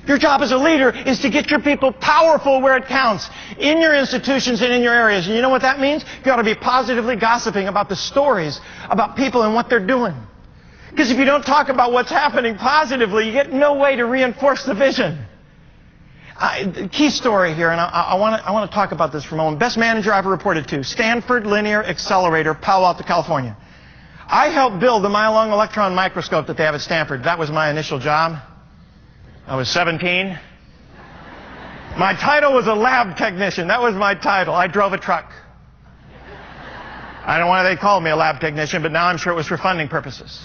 Your job as a leader is to get your people powerful where it counts, in your institutions and in your areas. And you know what that means? You ought to be positively gossiping about the stories about people and what they're doing. Because if you don't talk about what's happening positively, you get no way to reinforce the vision. Key story here, and I want to talk about this for a moment. Best manager I've reported to, Stanford Linear Accelerator, Palo Alto, California. I helped build the mile-long electron microscope that they have at Stanford. That was my initial job. I was 17. My title was a lab technician. That was my title. I drove a truck. I don't know why they called me a lab technician, but now I'm sure it was for funding purposes.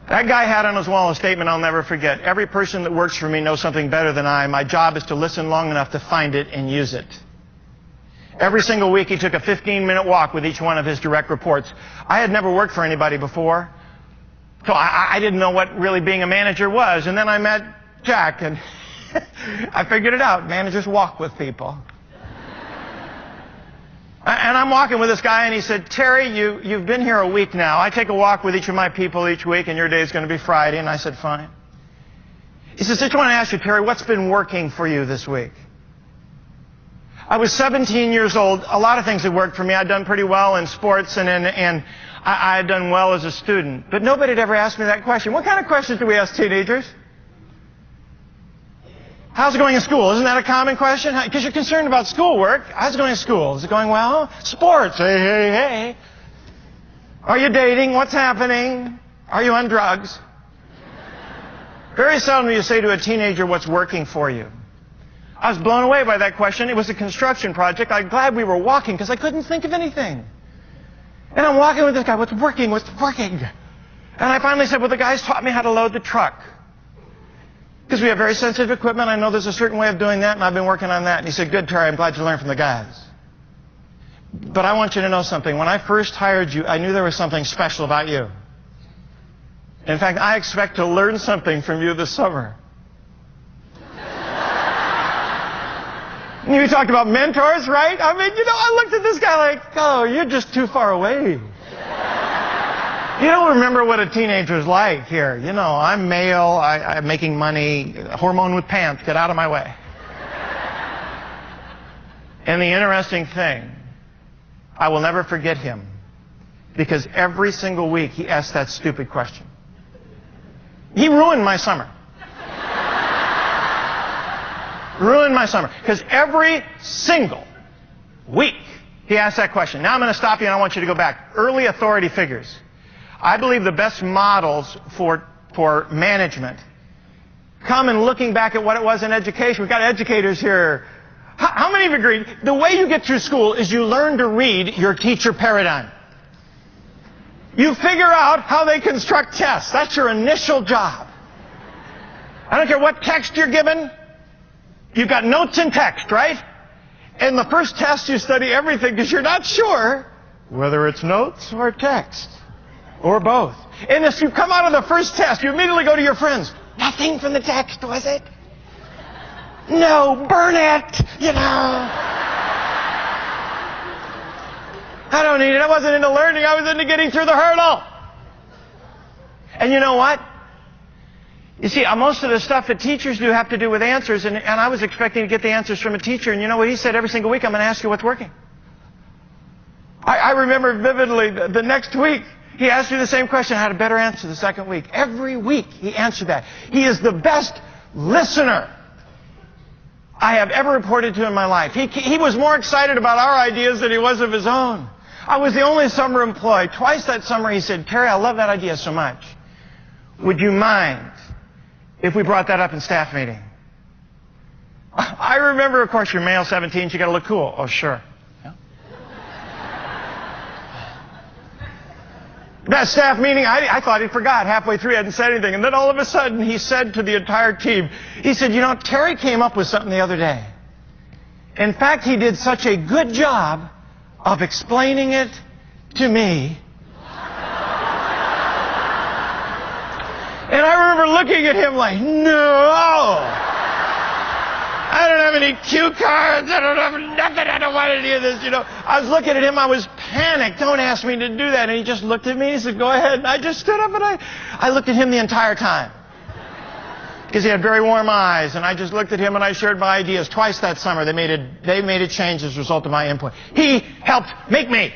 That guy had on his wall a statement I'll never forget. Every person that works for me knows something better than I. My job is to listen long enough to find it and use it. Every single week he took a 15-minute walk with each one of his direct reports. I had never worked for anybody before. So I didn't know what really being a manager was. And then I met Jack, and I figured it out. Managers walk with people. And I'm walking with this guy, and he said, Terry, you've been here a week now. I take a walk with each of my people each week, and your day is going to be Friday. And I said, fine. He says, I just want to ask you, Terry, what's been working for you this week? I was 17 years old. A lot of things had worked for me. I'd done pretty well in sports, and I had done well as a student. But nobody had ever asked me that question. What kind of questions do we ask teenagers? How's it going in school? Isn't that a common question? Because you're concerned about schoolwork. How's it going in school? Is it going well? Sports. Hey, hey, hey. Are you dating? What's happening? Are you on drugs? Very seldom do you say to a teenager what's working for you. I was blown away by that question. It was a construction project. I'm glad we were walking because I couldn't think of anything. And I'm walking with this guy. What's working? What's working? And I finally said, well, the guys taught me how to load the truck. Because we have very sensitive equipment. I know there's a certain way of doing that, and I've been working on that. And he said, good, Terry, I'm glad you learned from the guys. But I want you to know something. When I first hired you, I knew there was something special about you. In fact, I expect to learn something from you this summer. You talked about mentors, right? I mean, I looked at this guy like, oh, you're just too far away. You don't remember what a teenager's like here. I'm male, I'm making money, hormone with pants, get out of my way. And the interesting thing, I will never forget him, because every single week he asked that stupid question. He ruined my summer. Ruined my summer. Because every single week he asked that question. Now I'm going to stop you and I want you to go back. Early authority figures. I believe the best models for management come in looking back at what it was in education. We've got educators here. How many of you agree? The way you get through school is you learn to read your teacher paradigm. You figure out how they construct tests. That's your initial job. I don't care what text you're given. You've got notes and text, right? And the first test, you study everything because you're not sure whether it's notes or text or both. And as you come out of the first test, you immediately go to your friends. Nothing from the text, was it? No, burn it, I don't need it. I wasn't into learning. I was into getting through the hurdle. And you know what? You see, most of the stuff that teachers do have to do with answers, and I was expecting to get the answers from a teacher, and you know what he said every single week? I'm going to ask you what's working. I remember vividly the next week, he asked me the same question. I had a better answer the second week. Every week he answered that. He is the best listener I have ever reported to in my life. He was more excited about our ideas than he was of his own. I was the only summer employee. Twice that summer he said, Terry, I love that idea so much. Would you mind if we brought that up in staff meeting? I remember, of course, you're male, 17, you got to look cool. Oh, sure. Yeah. That staff meeting, I thought he forgot. Halfway through, he hadn't said anything. And then all of a sudden, he said to the entire team, he said, Terry came up with something the other day. In fact, he did such a good job of explaining it to me. And I remember looking at him like, no! I don't have any cue cards. I don't have nothing. I don't want any of this, I was looking at him. I was panicked. Don't ask me to do that. And he just looked at me. He said, go ahead. And I just stood up and I looked at him the entire time. because he had very warm eyes, and I just looked at him and I shared my ideas. Twice that summer, they made a change as a result of my input. He helped make me.